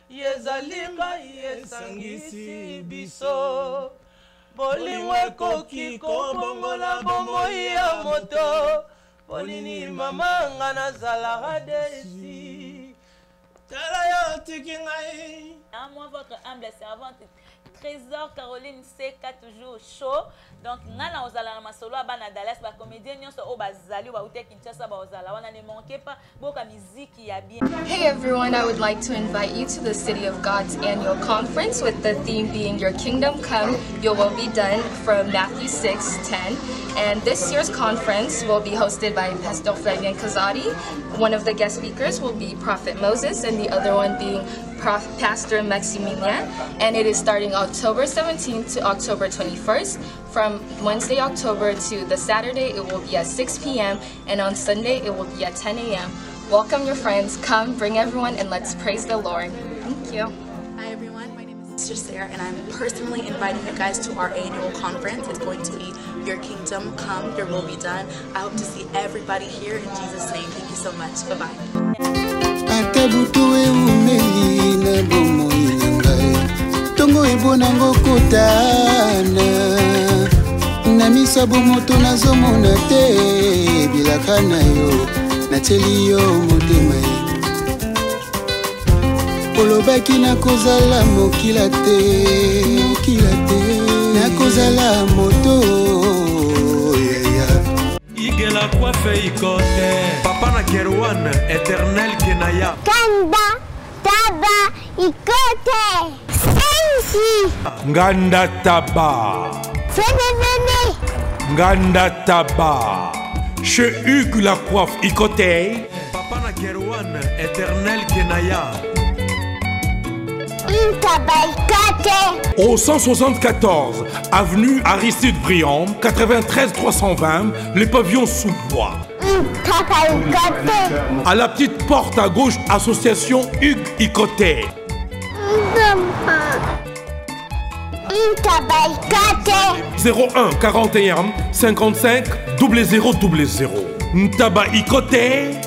Yezalinga yesangisi biso bolingo ekoki kobongola bomoi ya moto Polini mama nga nazalaka desi Tala yo tiki ngai Moi votre humble servante Trésor Caroline C4 toujours chaud donc ngana ozala na masolo abana Dallas ba comédien nyonso o bazali ba uté Kinshasa ba ozala wana ne manquez pas boka muziki ya bien. Hey everyone, I would like to invite you to the City of God's annual conference with the theme being Your Kingdom Come, Your Will Be Done from Matthew 6:10. And this year's conference will be hosted by Pastor Flavien Kazadi. One of the guest speakers will be Prophet Moses and the other one being Pastor Maximilien, and it is starting October 17th to October 21st. From Wednesday, October to the Saturday, it will be at 6 p.m. and on Sunday, it will be at 10 a.m. Welcome your friends, come, bring everyone, and let's praise the Lord. Thank you. Hi everyone, my name is Sister Sarah, and I'm personally inviting you guys to our annual conference. It's going to be Your Kingdom Come, Your Will Be Done. I hope to see everybody here in Jesus' name. Thank you so much. Bye-bye. na bomoi na ngai tongo ebonango kotana na misabu moto nazomona te bilaka na yo natieli yo motema olobaki nakozala mokila te nakozala moto Igela coiffe ikote Papa na Kerwan éternel Kenaya Kanda Taba ikote Sensi Nganda Taba Fenenene Nganda Taba Chez Hugues la coiffe ikote Papa na Kerwan éternel Kenaya Au 174 avenue Aristide Briand 93 320 les pavillons sous bois. À la petite porte à gauche association Hugues Ikoté. 01 41 55 0000 Ntaba Ikoté.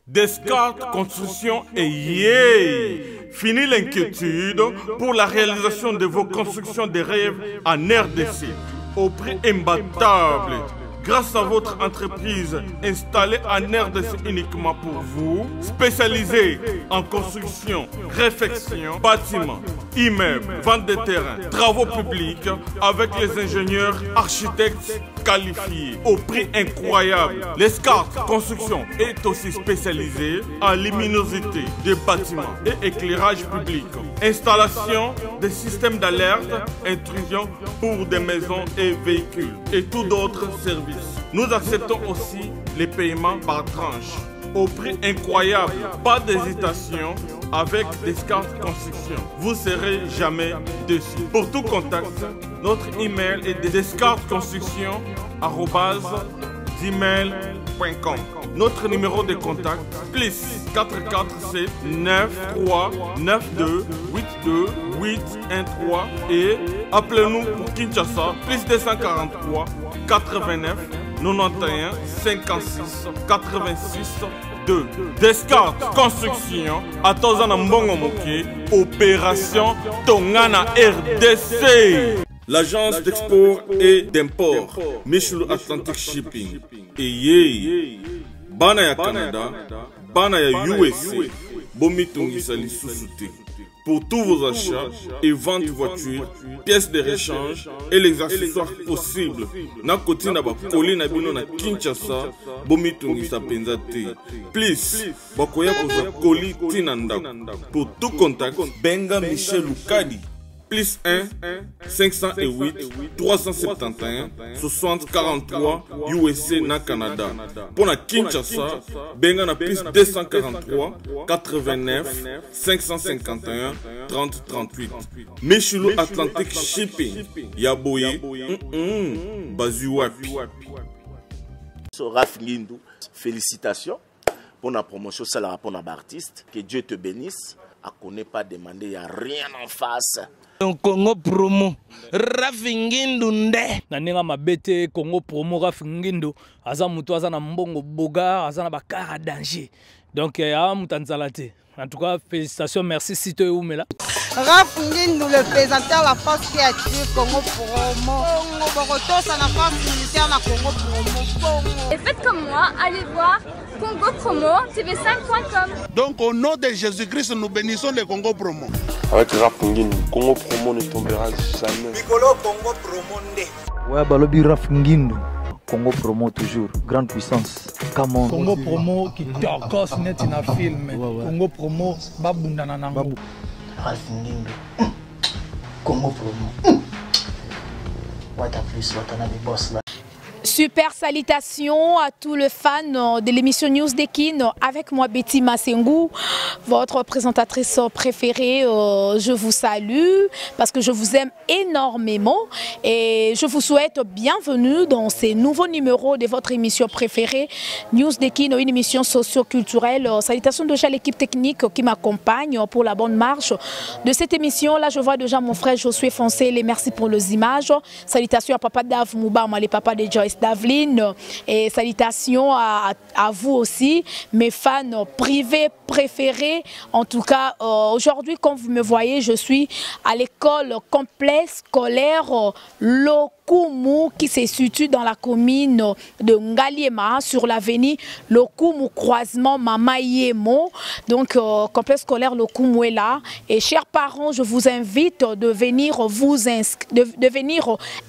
Descartes Construction et yeah! Fini l'inquiétude pour la réalisation de vos constructions de rêves en RDC au prix imbattable. Grâce à votre entreprise installée en RDC uniquement pour vous, spécialisée en construction, réfection, bâtiments, immeubles, vente de terrains, travaux publics avec les ingénieurs architectes qualifiés au prix incroyable. L'escarpe Construction est aussi spécialisée en luminosité des bâtiments et éclairage public, installation des systèmes d'alerte, intrusion pour des maisons et véhicules et tous d'autres services. Nous acceptons aussi les paiements par tranche au prix incroyable. Pas d'hésitation avec Descartes Construction. Vous serez jamais déçus. Pour tout contact, notre email est descartesconstruction@gmail.com. Notre numéro de contact plus 447 93 92 82 813 et appelez-nous pour Kinshasa plus 243 89 91 56 86 2. Descartes Construction à Tozana Mbongo Moké, opération Tongana RDC. L'agence d'export et d'import Michel Atlantic Shipping. Et bana ya Canada, bana ya USA, bomitungisa lisusu. Pour tous vos achats et ventes de voitures, pièces de rechange et les accessoires possibles. Na koti na ba koli na bino na Kinshasa, bomitungisa penza te. Please, bakoya kozwa koli tina ndako. Pour tout contact, benga Michel Lukadi. Plus 1 508 371 60 43 USA na Canada. Pour la Kinshasa, benga na plus 243 89 551 30 38. Michelo Atlantic Shipping. Yaboye. Bazuwapi. Raph Ngindou, félicitations pour la promotion, c'est la rapport d'artiste. Que Dieu te bénisse. À connaît pas demander, il n'y a rien en face. Congo promo Rafingindu nde na ninga mabete Congo promo Rafingindu aza mutu aza na mbongo boga aza na bakara danger donc ya mutanzala te En tout cas, félicitations, merci Sito Oumela. Raph Ngindu, le présentateur de la force créative Congo Promo. Ça la force militaire de Congo Promo. Et faites comme moi, allez voir Congo Promo, tv5.com. Donc au nom de Jésus-Christ, nous bénissons le Congo Promo. Avec Raph Ngindu, Congo Promo ne tombera jamais. Piccolo Congo Promo ndé. Ouais, balobi Raph Ngindu. Congo Promo toujours, grande puissance. Come on. Congo Promo qui torcos net in a film. Congo Promo, babunda nanango. Raph Ngindu. Congo Promo. What a plus, what a big boss là. Super salutations à tous les fans de l'émission News Dekin. Avec moi Betty Massengou, votre présentatrice préférée. Je vous salue parce que je vous aime énormément et je vous souhaite bienvenue dans ces nouveaux numéros de votre émission préférée News Dekin, une émission socio-culturelle. Salutations déjà à l'équipe technique qui m'accompagne pour la bonne marche de cette émission. Là, je vois déjà mon frère Josué Foncé. Les merci pour les images. Salutations à Papa Dave Moubama, les papas de Joyce Daveline, et salutations à vous aussi, mes fans privés préférés. En tout cas, aujourd'hui, comme vous me voyez, je suis à l'école complexe scolaire Lokumu qui se situe dans la commune de Ngaliema sur l'avenue Lokumu croisement Mama Yemo. Donc complexe scolaire Lokumu est là et chers parents, je vous invite de venir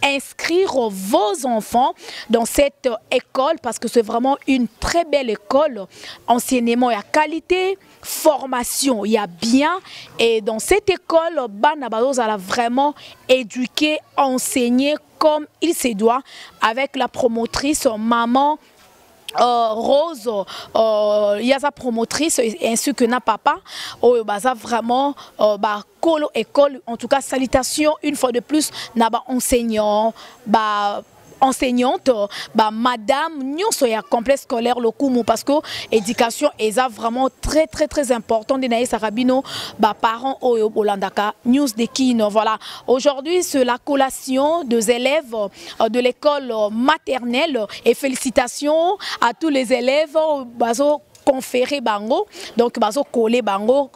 inscrire vos enfants dans cette école parce que c'est vraiment une très belle école. Enseignement et à qualité, formation il y a bien et dans cette école Bana Bazo a vraiment éduqué, enseigné comme il se doit avec la promotrice maman Rose, il y a sa promotrice ainsi que na papa, ça vraiment colo école. En tout cas, salutations une fois de plus naba enseignant, enseignante, madame nyonso ya complexe scolaire Lokumu parce que éducation est vraiment très important de naïs arabino parents au Bolandaka News Dekin. Voilà, aujourd'hui c'est la collation des élèves de l'école maternelle et félicitations à tous les élèves bazo conféré bango, donc bazo collé bango,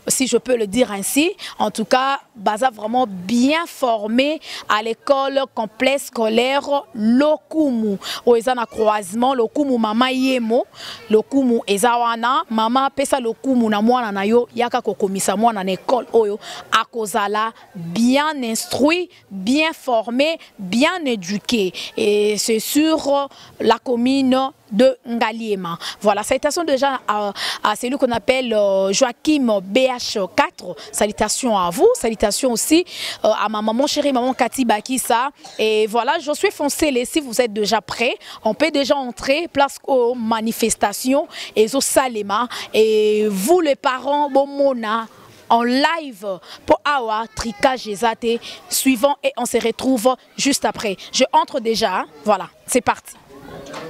si je peux le dire ainsi. En tout cas, baza vraiment bien formé à l'école complexe scolaire Lokumu. Oeza na croisement Lokumu mama Yemo, Lokumu ezawana mama pesa Lokumu na mwana na yo yaka kokomisa mwana na école oyo akozala bien instruit, bien formé, bien éduqué et c'est sur la commune de Ngaliema. Voilà, salutations déjà à celui qu'on appelle Joachim BH4. Salutations à vous, salutations aussi à ma maman chérie, maman Cathy Bakissa. Et voilà, je suis foncé, si vous êtes déjà prêts, on peut déjà entrer, place aux manifestations et au Salema. Et vous les parents, bon mona, en live pour Awa, Tricage et Zate, suivant et on se retrouve juste après. Je entre déjà, voilà, c'est parti.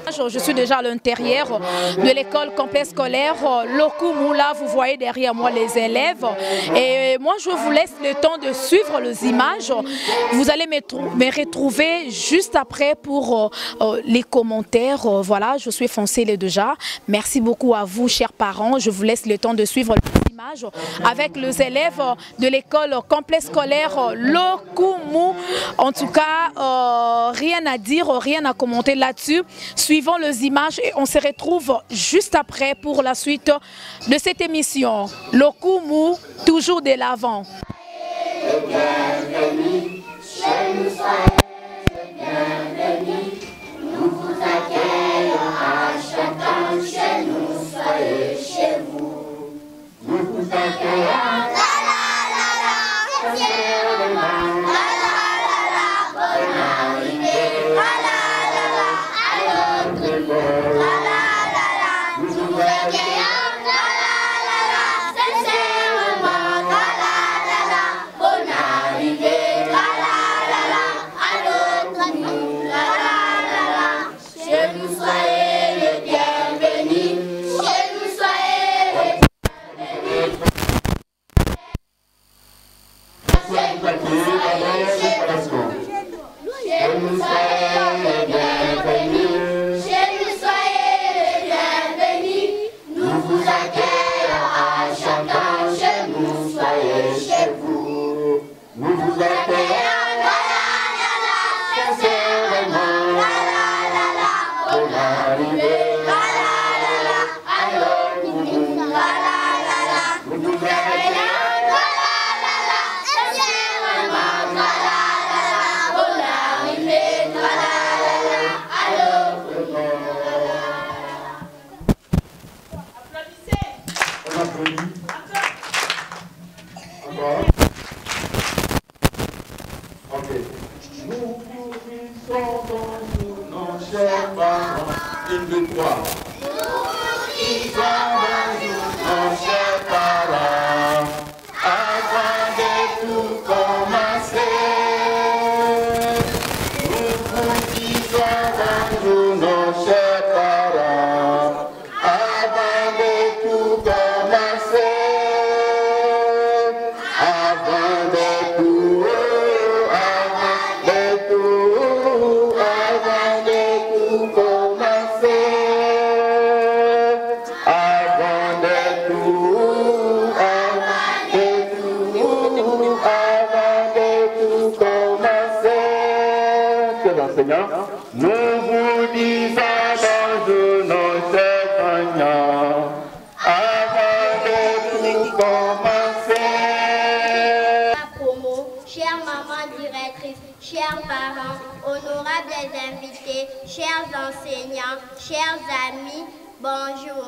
Je suis déjà à l'intérieur de l'école complexe scolaire Lokumu. Là, vous voyez derrière moi les élèves. Et moi, je vous laisse le temps de suivre les images. Vous allez me retrouver juste après pour les commentaires. Voilà, je suis foncé déjà. Merci beaucoup à vous, chers parents. Je vous laisse le temps de suivre les images avec les élèves de l'école complexe scolaire Lokumu. En tout cas, rien à dire, rien à commenter là-dessus. Suivons les images et on se retrouve juste après pour la suite de cette émission. Lokumu, toujours de l'avant. Bienvenue chez nous, soyez bienvenus. Nous vous accueillons à chacun chez nous, soyez chez vous. Nous vous accueillons. La la la la, c'est la la la, bonne arrivée. La la la, notre la la la, nous vous accueillons. La la la, sincèrement. La la la, bonne arrivée. La la la, à notre nous. La la la, chez nous soyez les bienvenus. Chez nous soyez les bienvenus. Chez nous soyez les bienvenus. Chez nous soyez les bienvenus. Nous vous accueillons à chaque Ok. Nous pourrissons dans nos chers parents. 1, 2, 3. Nous pourrissons dans nos chers parents. Avant de tout commencer. Nous pourrissons dans nos chers parents. Avant de tout commencer. Avant de tout. Nous vous disons dans nos témoignages, avant de tout commencer. Promo, chère maman directrice, chers parents, honorables invités, chers enseignants, chers amis, bonjour.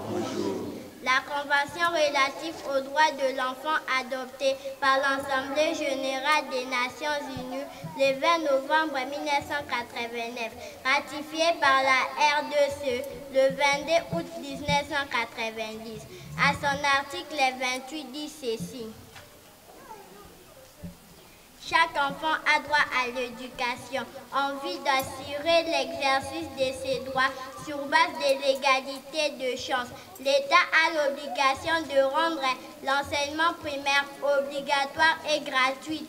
Bonjour. La Convention relative aux droits de l'enfant adoptée par l'Assemblée générale des Nations unies le 20 novembre 1989, ratifiée par la RDC le 22 août 1990. À son article 28 dit ceci. Chaque enfant a droit à l'éducation, en vue d'assurer l'exercice de ses droits sur base de l'égalité de chance. L'État a l'obligation de rendre l'enseignement primaire obligatoire et gratuit.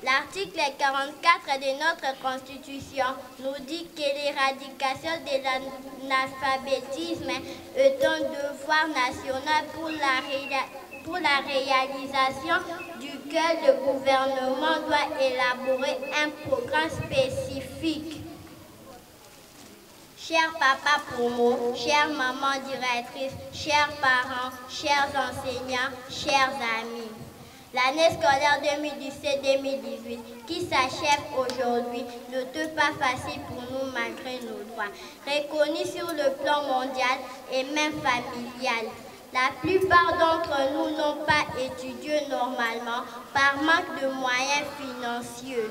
L'article 44 de notre Constitution nous dit que l'éradication de l'analphabétisme est un devoir national pour la réalisation duquel le gouvernement doit élaborer un programme spécifique. Chers papas promo, chères mamans directrices, chers parents, chers enseignants, chers amis. L'année scolaire 2017-2018 qui s'achève aujourd'hui n'était pas facile pour nous malgré nos droits, reconnus sur le plan mondial et même familial. La plupart d'entre nous n'ont pas étudié normalement par manque de moyens financiers.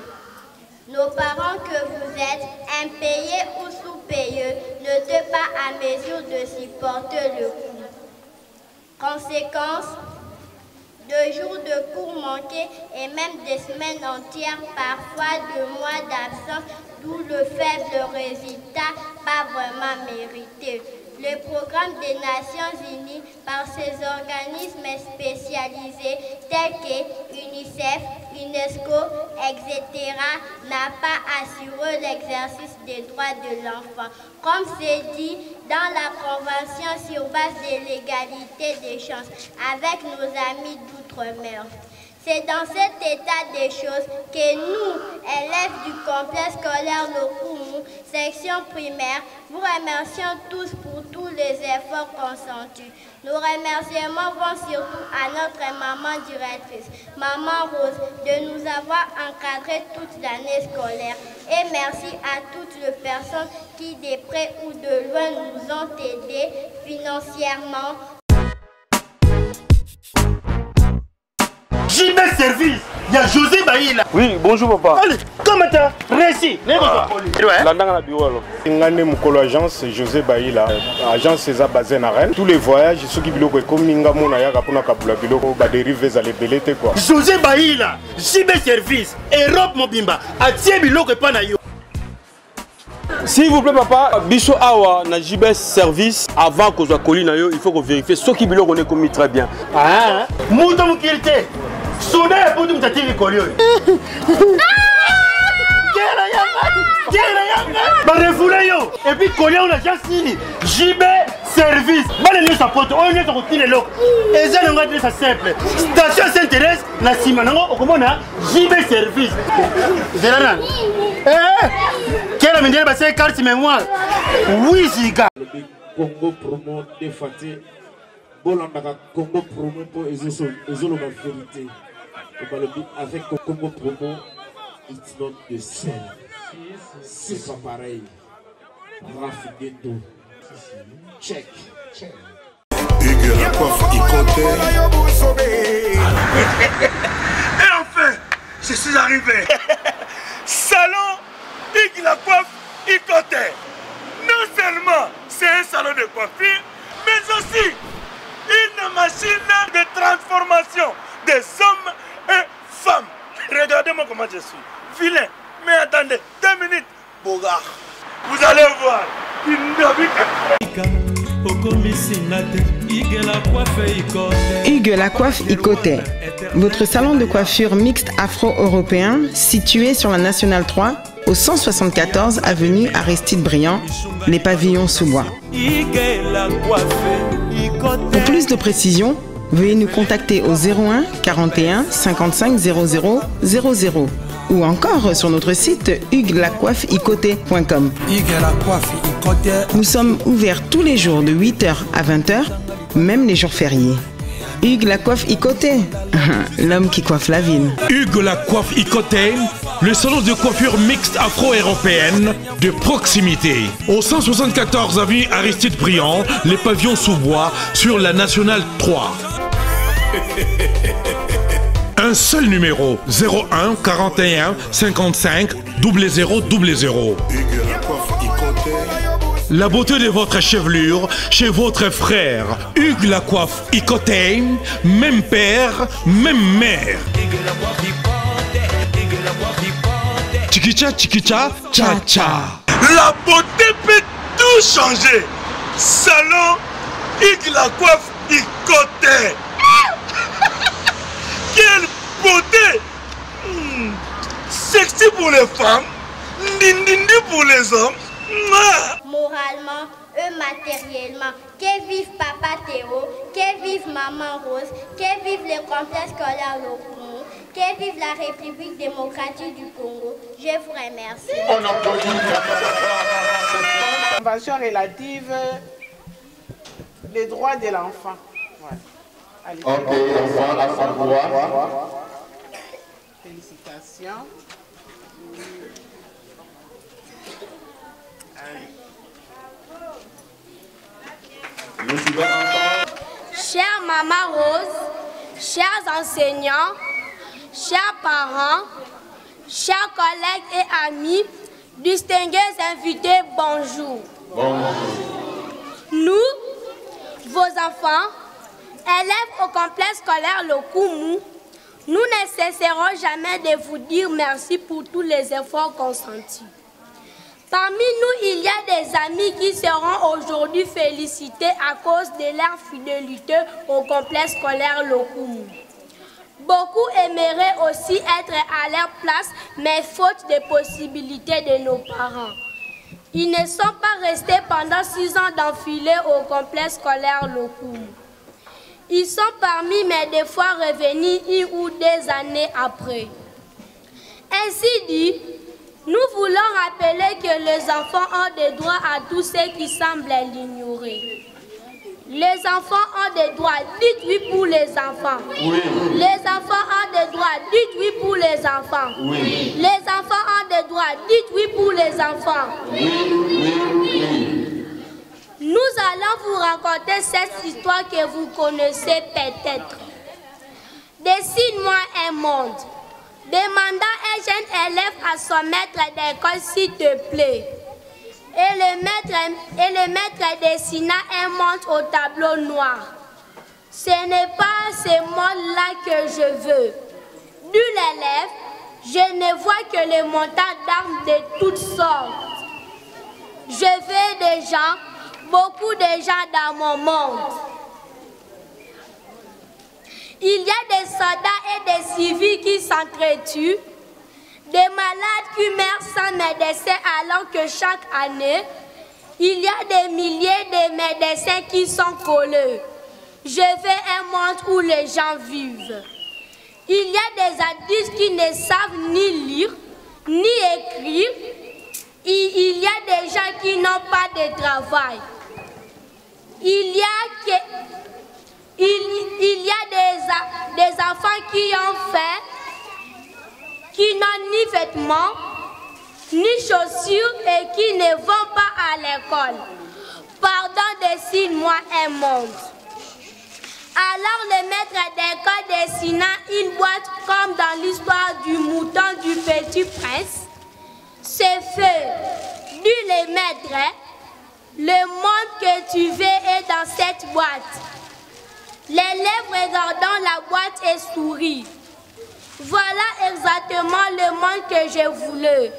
Nos parents que vous êtes, impayés ou sous-payés, n'étaient pas à mesure de supporter le coût. Conséquence, 2 jours de cours manqués et même des semaines entières, parfois 2 mois d'absence, d'où le faible résultat pas vraiment mérité. Le programme des Nations Unies par ses organismes spécialisés tels que UNICEF, UNESCO, etc. n'a pas assuré l'exercice des droits de l'enfant. Comme c'est dit dans la Convention sur base de l'égalité des chances avec nos amis d'outre-mer. C'est dans cet état des choses que nous, élèves du complexe scolaire Lokumu, section primaire, vous remercions tous pour tous les efforts consentis. Nos remerciements vont surtout à notre maman directrice, Maman Rose, de nous avoir encadrés toute l'année scolaire. Et merci à toutes les personnes qui, de près ou de loin, nous ont aidés financièrement. JB Service, il y a José Baïla. Oui, bonjour papa. Allez, comment t'as réussi? Ngane Mukolo agence José Baïla, agence César Bazen à Rennes. Tous les voyages, ceux qui biloko comme Ninga Mona Yaga pour Nakabula biloko ba dérive à les belete quoi. José Baïla, JB Service, Europe Mobimba, atie biloko pa na yo. S'il vous plaît papa, biso awa na JB Service avant que soit colis na yo, il faut qu'on vérifie ceux qui biloko on commis très bien. Ah, muto mukilite. Soda pour tout t'attirer colio. Bah refoulez yo. Et puis colio on a déjà signé. JB Service. Bah les sa pote, on est sur le loc. Et ça on va dire ça simple. Station s'intéresse na sima nango okomona JB Service. Zerana. Quelle manière bah c'est carte mémoire. Oui Ziga. Congo promo défaté. Bolandaka Congo promo pour ezolo ma vérité. Avec Congo promo, it's not the same. C'est pas pareil. Rafineto. Check. Hugues la coiffe, il comptait. Et enfin, je suis arrivé. Salon Hugues la coiffe Ikote. Non seulement c'est un salon de coiffure, mais aussi une machine de transformation des hommes et femmes. Regardez-moi comment je suis. Vilain. Mais attendez, 2 minutes. Bogard. Vous allez voir. Hugues la coiffe Ikote, votre salon de coiffure mixte afro-européen situé sur la Nationale 3 au 174 avenue Aristide Briand, les pavillons sous bois. Pour plus de précisions, veuillez nous contacter au 01 41 55 00 00 ou encore sur notre site huguelacoiffeikote.com. Nous sommes ouverts tous les jours de 8h à 20h, même les jours fériés. Hugues la coiffe Ikote, l'homme qui coiffe la ville. Hugues la coiffe Ikote, le salon de coiffure mixte afro-européenne de proximité. Au 174 avenue Aristide Briand, les pavillons sous bois sur la Nationale 3. Un seul numéro, 01 41 55 00 00. La beauté de votre chevelure chez votre frère. Hugues la coiffe Ikote, même père, même mère. Chikicha, chikicha, cha cha. La beauté peut tout changer. Salon Hugues la coiffe Ikote. Quelle beauté! Sexy pour les femmes, ndindindi pour les hommes. Moralement, eux matériellement, que vive Papa Théo, que vive Maman Rose, que vive le complexe scolaire Lokumu, que vive la République démocratique du Congo. Je vous remercie. Convention relative des droits de l'enfant. Ouais. Allez. Ok, l'enfant a son droit. Félicitations. Chère Maman Rose, chers enseignants, chers parents, chers collègues et amis, distingués invités, bonjour. Bonjour. Nous, vos enfants, élèves au complexe scolaire Lokumu, nous ne cesserons jamais de vous dire merci pour tous les efforts consentis. Parmi nous, il y a des amis qui seront aujourd'hui félicités à cause de leur fidélité au complexe scolaire Lokumu. Beaucoup aimeraient aussi être à leur place, mais faute de possibilités de nos parents. Ils ne sont pas restés pendant 6 ans d'enfilée au complexe scolaire Lokumu. Ils sont parmi, mais des fois revenus 1 ou 2 années après. Ainsi dit, nous voulons rappeler que les enfants ont des droits à tous ceux qui semblent l'ignorer. Les enfants ont des droits, dites oui pour les enfants. Oui. Les enfants ont des droits, dites oui pour les enfants. Oui. Les enfants ont des droits, dites oui pour les enfants. Oui. Nous allons vous raconter cette histoire que vous connaissez peut-être. Dessine-moi un monde. Demanda un jeune élève à son maître d'école, s'il te plaît. Et le maître dessina un monde au tableau noir. Ce n'est pas ce monde-là que je veux. Dit l'élève, je ne vois que les montagnes d'armes de toutes sortes. Je veux des gens, beaucoup de gens dans mon monde. Il y a des soldats et des civils qui s'entretuent, des malades qui meurent sans médecin alors que chaque année, il y a des milliers de médecins qui sont collés. Je veux un monde où les gens vivent. Il y a des adultes qui ne savent ni lire, ni écrire. Il y a des gens qui n'ont pas de travail. Il y a des enfants qui ont faim, qui n'ont ni vêtements, ni chaussures et qui ne vont pas à l'école. Pardon, dessine-moi un monde. Alors le maître d'école dessina une boîte comme dans l'histoire du mouton du Petit Prince. Ces feux, nul les maîtres, le monde que tu veux est dans cette boîte. L'élève regardant la boîte et sourit. Voilà exactement le monde que je voulais.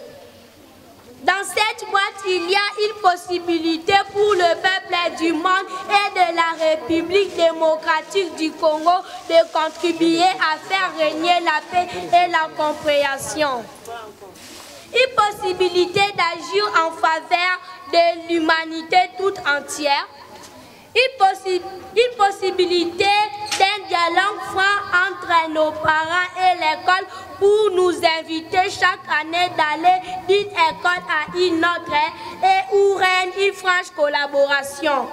Dans cette boîte, il y a une possibilité pour le peuple du monde et de la République démocratique du Congo de contribuer à faire régner la paix et la compréhension. Une possibilité d'agir en faveur de l'humanité toute entière. Une possibilité d'un dialogue franc entre nos parents et l'école pour nous inviter chaque année d'aller d'une école à une autre et où règne une franche collaboration.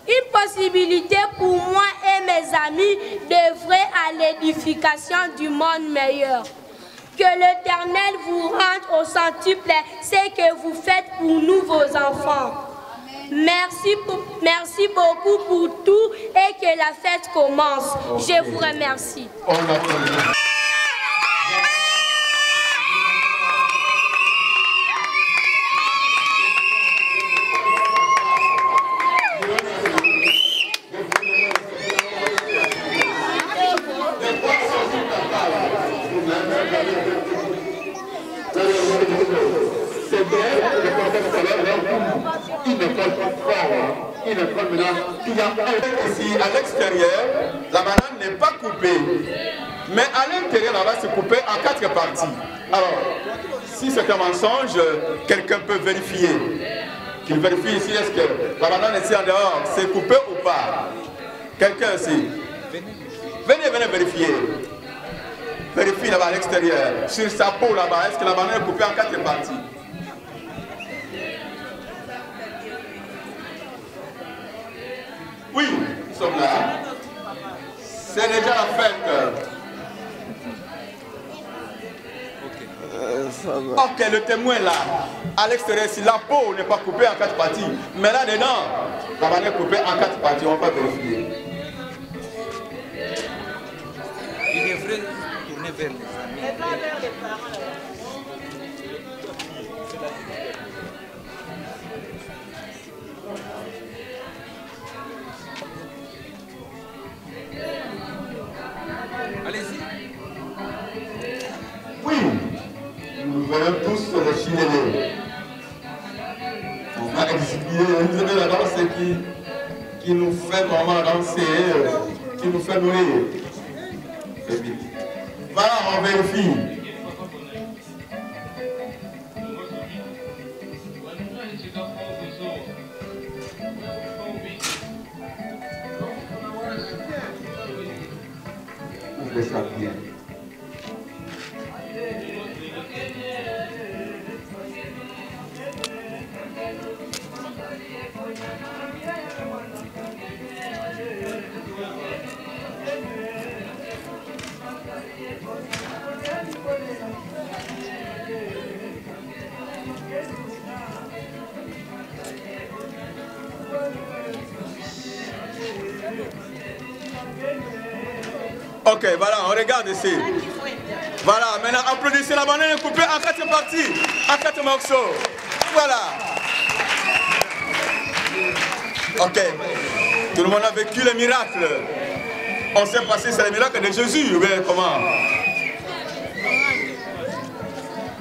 Une possibilité pour moi et mes amis d'œuvrer à l'édification du monde meilleur. Que l'Éternel vous rende au centuple ce que vous faites pour nous, vos enfants. Merci beaucoup pour tout et que la fête commence. Je vous remercie. Ici, à l'extérieur, la banane n'est pas coupée. Mais à l'intérieur, elle va se couper en 4 parties. Alors, si c'est un mensonge, quelqu'un peut vérifier. Qu'il vérifie ici, est-ce que la banane ici en dehors, c'est coupé ou pas? Quelqu'un ici? Venez vérifier. Vérifie là-bas à l'extérieur. Sur sa peau là-bas, est-ce que la banane est coupée en 4 parties? Oui, nous sommes là. C'est déjà la fête. Ok, le témoin là, à l'extérieur, si la peau n'est pas coupée en 4 parties, mais là dedans, la banane est coupée en 4 parties, on va vérifier. Il devrait tourner vers les amis. Allez-y. Oui, nous voyons tous le chinelé. On va exhiber, vous avez la danse qui nous fait vraiment danser, qui nous fait nourrir. Voilà, on vérifie. Ouvrez ça bien. Ok, voilà, on regarde ici. Voilà, maintenant applaudissez la banane coupée en 4 parties, en 4 morceaux. Voilà. Ok, tout le monde a vécu le miracle. On sait pas si c'est le miracle de Jésus ou bien comment.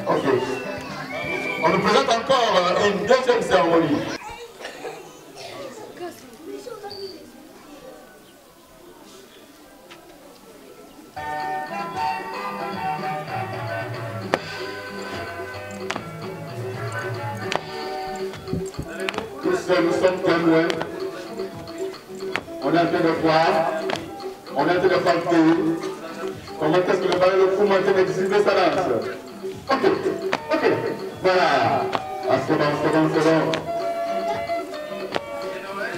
Ok. On nous présente encore une deuxième cérémonie. Nous sommes témoins. On est en train de voir, on est en train de palper comment est-ce que le balai de fou est en train d'exhiber sa danse. Ok, voilà. Ah, c'est bon.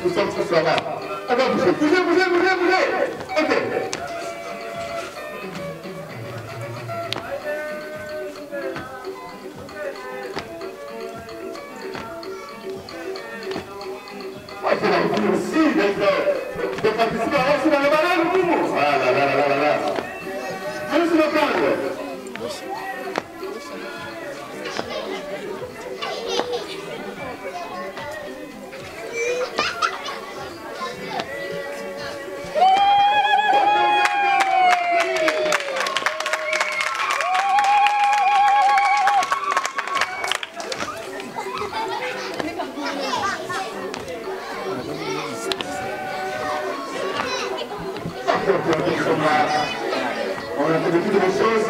Nous sommes tous là-bas. On va bouger. Ok. C'est la vie aussi de participer à la banane. Voilà. sommes là. On a fait de toutes les choses.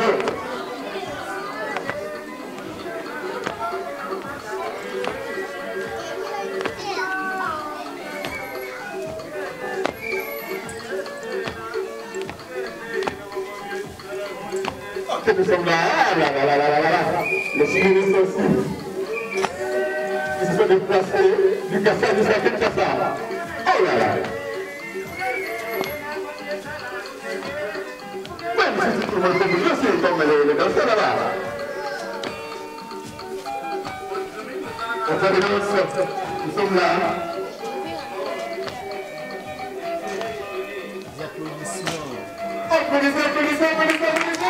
Nous sommes là, les chimistes aussi, qui se sont déplacés du Kassa jusqu'à Kinshasa. Oh là là! Même si c'est tout le monde comme je suis, comme les danseurs là-bas. On fait des danses, nous sommes là. Applaudissez, applaudissez, applaudissez, applaudissez!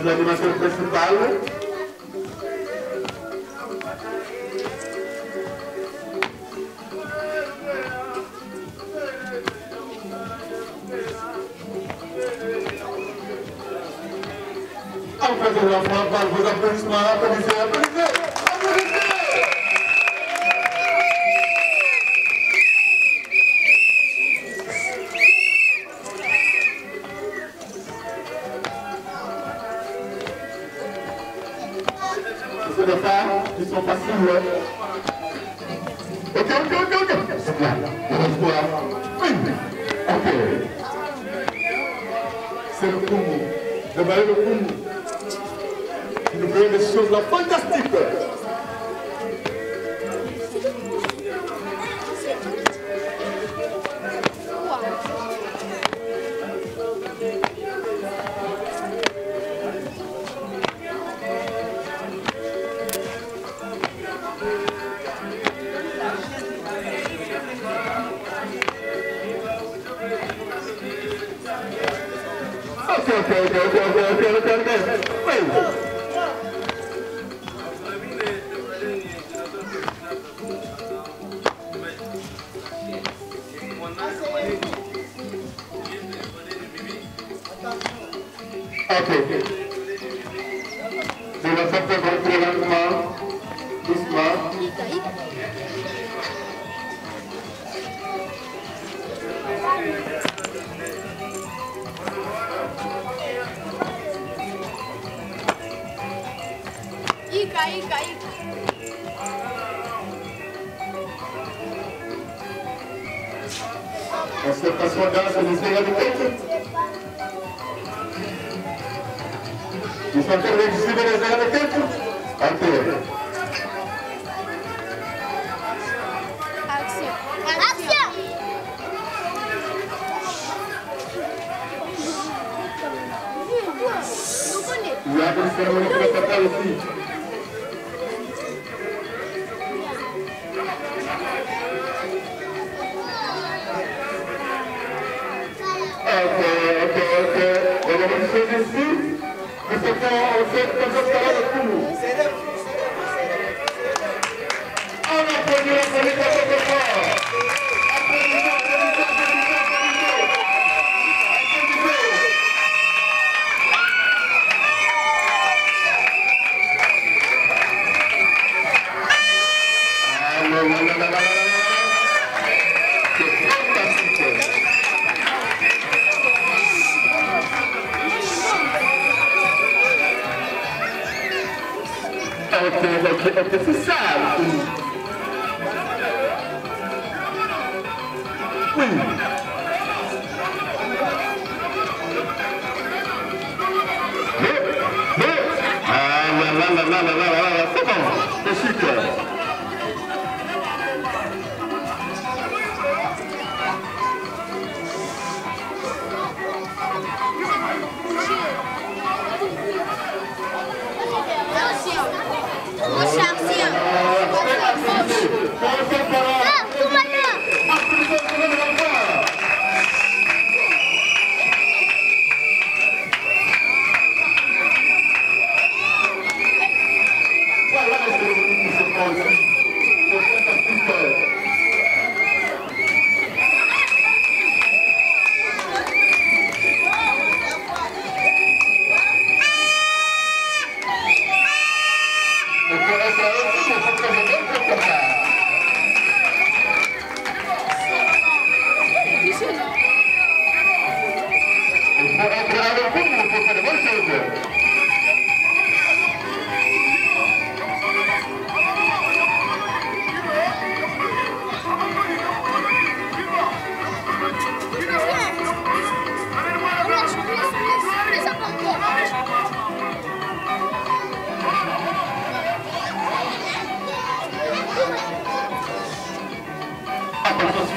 L'animation principale. En fait, on va prendre vos applaudissements, applaudissez, applaudissez, applaudissez. Ce n'est pas qui sont faciles. Ok. C'est là. Oui. Ok. C'est le Koumou. Le ballet de Koumou. Il nous fait des choses là fantastiques. Je vais faire très lentement, doucement. On se passe au danse, on essaie avec elle. Ils sont en train d'exhiber les airs avec elle. Ok. Action! Il y a une cérémonie qui va faire aussi. Ok. On va une chose ici. Nous sommes en fait comme ça avec Koumou. On applaudit la police à ce fort. Ok, c'est ça. Oui. C'est bon, c'est super. Voilà,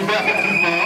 suivez effectivement.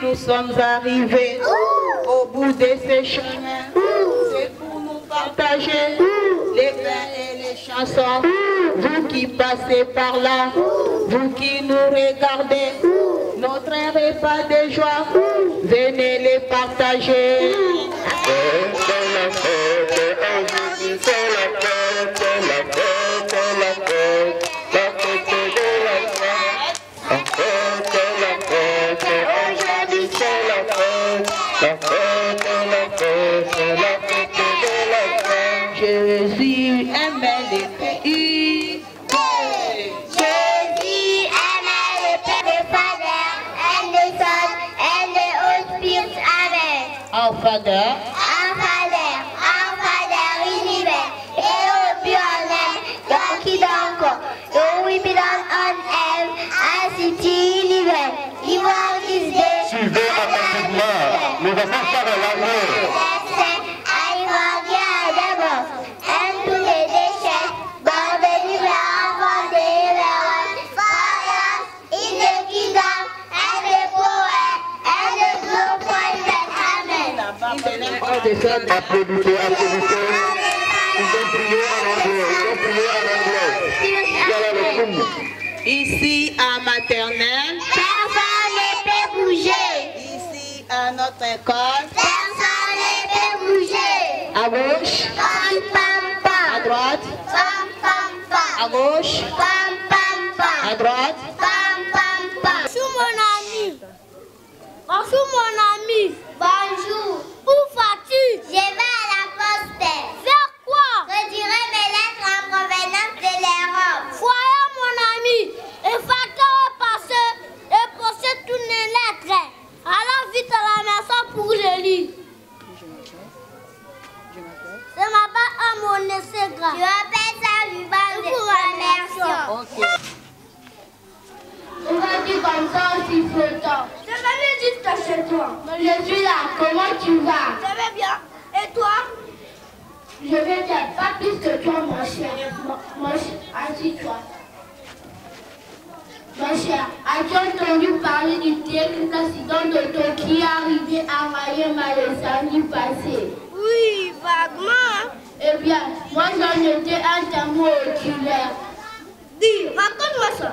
Nous sommes arrivés au bout de ce chemin. C'est pour nous partager les pains et les chansons. Vous qui passez par là, vous qui nous regardez, notre repas de joie, venez les partager. Jésus aimait les pays. Jésus aimait les pères, les fathers, and the Son, and the Holy Spirit. Amen. Our Father, univers, et au but en aime, donc qui donc, dont oui, on aime, ainsi univers, l'ivre qui se suivez attentivement. Nous allons faire l'amour. Applaudissez, applaudissez. Ils ont prié en anglais. Ici à maternelle, personne ne peut bouger. Ici à notre école, personne ne peut bouger. À gauche, pam pam pam. À droite, pam pam pam. À gauche, pam pam pam. À droite, pam pam pam. Bonjour mon ami. Bonjour mon ami. Bonjour. Où vas-tu? Je vais à la poste. Faire quoi? Retirer mes lettres en provenance de l'Europe. Voyons mon ami, il va te repasser et poser toutes les lettres. Alors vite à la maison pour le lire. Je m'appelle Amone Segra. Je m'appelle Saluban de Remercions. On va dire comme ça aussi flottant. Je vais bien jusqu'à chez toi. Mais je suis là, comment tu vas? Je vais bien. Et toi? Je vais bien, pas plus que toi mon cher. Mon cher, assis-toi. Mon cher, as-tu entendu parler du terrible accident d'auto qui est arrivé à Mayema le samedi passé? Oui, vaguement. Eh bien, moi j'en étais un témoin oculaire. Dis, raconte-moi ça.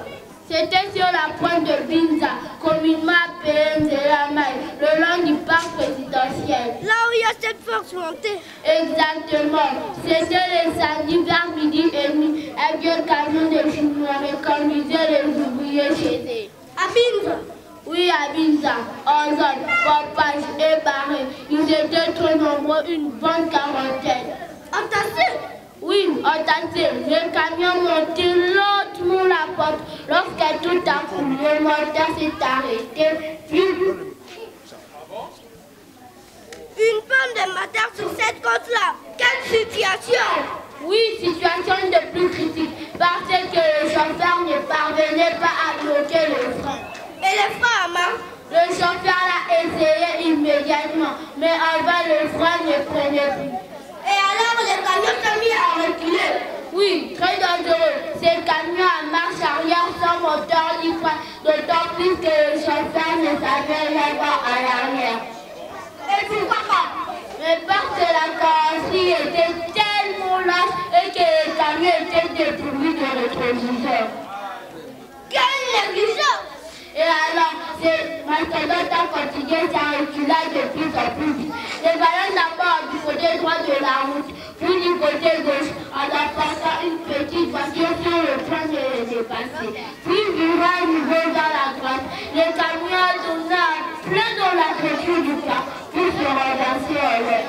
C'était sur la pointe de Binza, communément appelée Nzela-Maï, le long du parc présidentiel. Là où il y a cette force montée. Exactement. C'était le samedi vers midi et demi. Un vieux camion de chinois conduisait les ouvriers chez eux. À Binza? Oui, à Binza. En zone, pompage et barré. Ils étaient trop nombreux, une bonne quarantaine. Entassés? Oui, entassés. Le camion montait lentement la porte. Lorsque tout à coup, le moteur s'est arrêté. Une panne de moteur sur cette côte-là. Quelle situation? Oui, situation de plus critique. Parce que le chauffeur ne parvenait pas à bloquer le frein. Et les freins à main? Le chauffeur l'a essayé immédiatement. Mais en vain, le frein ne prenait plus. Et alors, le camion s'est mis à reculer? Oui, très dangereux. Ces camions à marche arrière sans moteur ni frein, d'autant plus que le chauffeur ne savait même pas à l'arrière. Et pourquoi pas? Mais parce que la carrosserie était tellement large et que le camion était dépourvu de rétroviseur. Quelle négligence! Et alors, c'est mastodonte quotidien, ça recula de plus en plus vite. Les ballons d'abord du côté droit de la route, puis du côté gauche, en apportant une petite voiture sur le point de les dépasser. Puis virant à nouveau dans la droite, les camions tournaient plein dans la clôture du plat pour se renverser en l'air.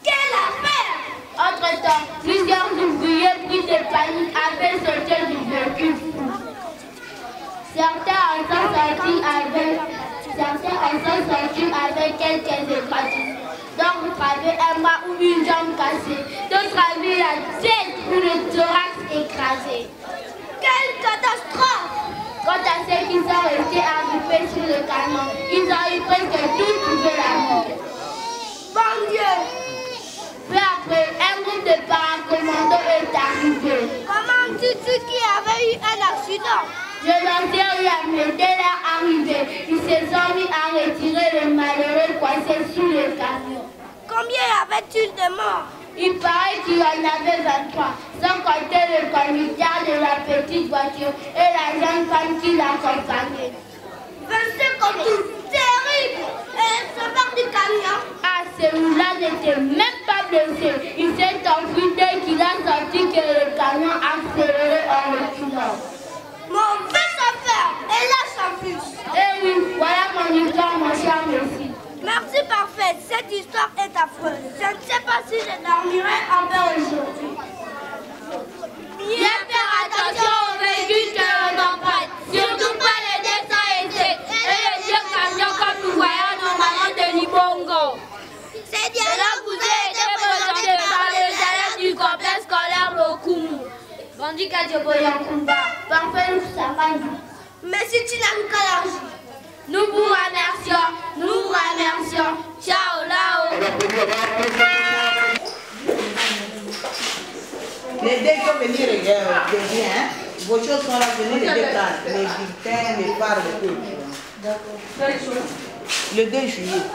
Quelle affaire! Entre-temps, plusieurs ouvriers pris de panique avaient sauté du véhicule fou. Certains en sont sortis avec quelques égratignures. D'autres avaient un bras ou une jambe cassée. D'autres avaient la tête ou le thorax écrasé. Quelle catastrophe! Quant à ceux qui sont restés agrippés sur le camion, ils ont eu presque tous trouvé la mort. Bon Dieu! Peu après, un groupe de paracommandos est arrivé. Comment dis-tu qu'il y avait eu un accident? Je n'en sais rien, mais dès leur arrivée, ils se sont mis à retirer le malheureux coincé sous le camion. Combien y avait-il de morts? Il paraît qu'il y en avait 23, sans compter le conducteur de la petite voiture et la jeune femme qui l'accompagnait. 25 en tout, terrible! Et le chauffeur du camion? Ah, celui-là n'était même pas blessé. Il s'est enfui dès qu'il a senti que le camion accélérait en reculant. Mauvais chauffeur, et lâche en plus. Eh oui, voilà mon histoire, mon cher Messi. Merci, parfait. Cette histoire est affreuse. Je ne sais pas si je dormirai en paix aujourd'hui. Bien faire attention aux véhicules que l'on emprunte. Surtout pas les 200 essais et les vieux camions comme nous voyons normalement de Libongo. Ces dialogues vous ont été présentés par les élèves du complexe scolaire Lokumu. Grandi Kadjoboyankumba, parfait nous Samandou. Merci Tinaloukalarji. Nous vous remercions, nous vous remercions. Ciao Lao. Les deux qui vont venir bien, hein? Vos choses sont là, venez les déprendre. Les bulletins, les phares, les tout. D'accord. Le 2 juillet.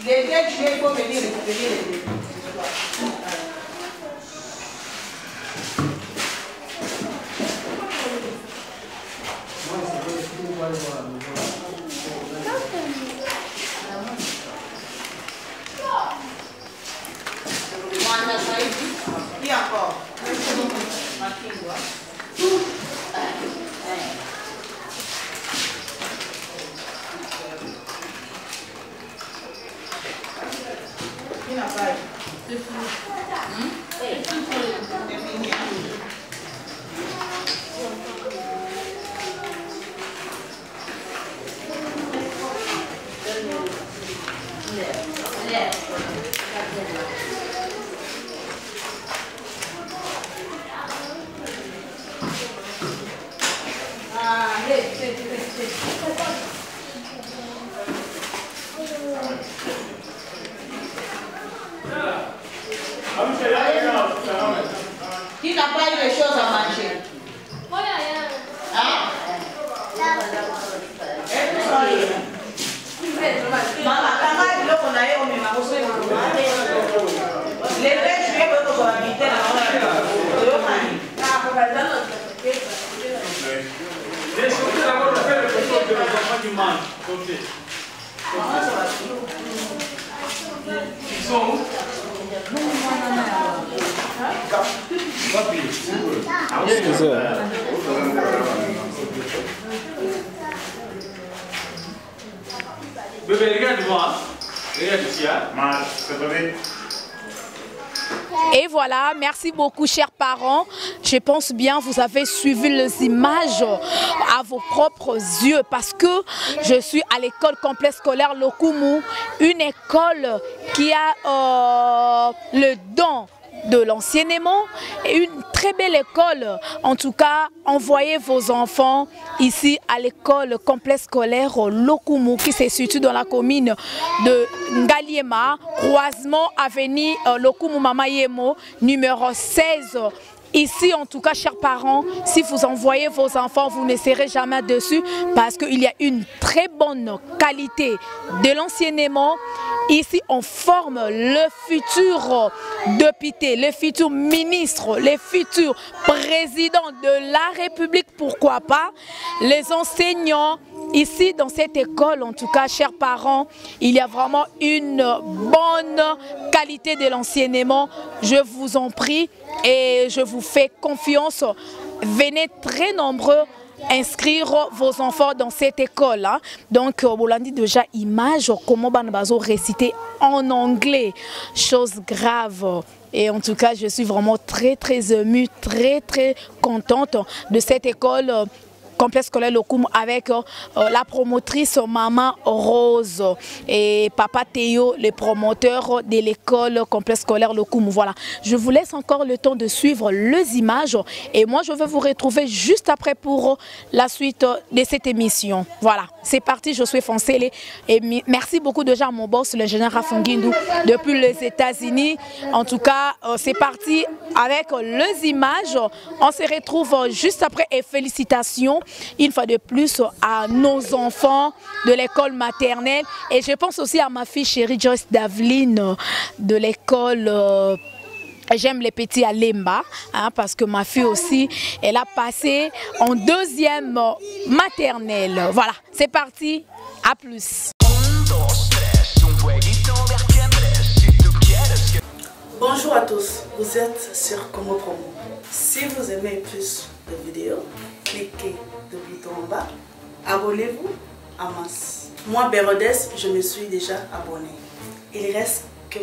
Les 2 juillet, il faut venir récupérer les deux. Qui encore? Qui n'a pas? C'est fini. C'est fini. Qui n'a pas eu les choses à manger? Hein? Maman, les 2 juillet, vous pouvez habiter Laissez-nous d'abord faire quelque chose que les enfants du monde. Ils sont où? Bébé, regarde-moi. Regarde ici, hein? Et voilà, merci beaucoup chers parents. Je pense bien vous avez suivi les images à vos propres yeux parce que je suis à l'école complexe scolaire Lokumu, une école qui a le don de l'enseignement et une très belle école. En tout cas, envoyez vos enfants ici à l'école complexe scolaire Lokumu qui se situe dans la commune de Ngaliema, croisement avenue Lokumu Mama Yemo, numéro 16. Ici, en tout cas, chers parents, si vous envoyez vos enfants, vous ne serez jamais dessus parce qu'il y a une très bonne qualité de l'enseignement. Ici, on forme le futur député, le futur ministre, les futurs présidents de la République, pourquoi pas, les enseignants. Ici, dans cette école, en tout cas, chers parents, il y a vraiment une bonne qualité de l'enseignement. Je vous en prie et je vous fais confiance. Venez très nombreux inscrire vos enfants dans cette école. Hein. Donc, vous l'avez dit déjà, image, comment on réciter en anglais, chose grave. Et en tout cas, je suis vraiment très émue, très contente de cette école complexe scolaire Lokumu avec la promotrice Maman Rose et Papa Théo, le promoteur de l'école complexe scolaire Lokumu. Voilà, je vous laisse encore le temps de suivre les images et moi je vais vous retrouver juste après pour la suite de cette émission. Voilà, c'est parti, je suis Foncélé et merci beaucoup déjà à mon boss, le général Fungindu, depuis les États-Unis. En tout cas, c'est parti avec les images. On se retrouve juste après et félicitations une fois de plus à nos enfants de l'école maternelle et je pense aussi à ma fille chérie Joyce Daveline de l'école J'aime les petits à Lemba, hein, parce que ma fille aussi, elle a passé en 2e maternelle. Voilà, c'est parti, à plus. Bonjour à tous, vous êtes sur Congo Promo. Si vous aimez plus de vidéos, cliquez le bouton en bas, abonnez-vous en masse. Moi, Bérodès, je me suis déjà abonné. Il reste que...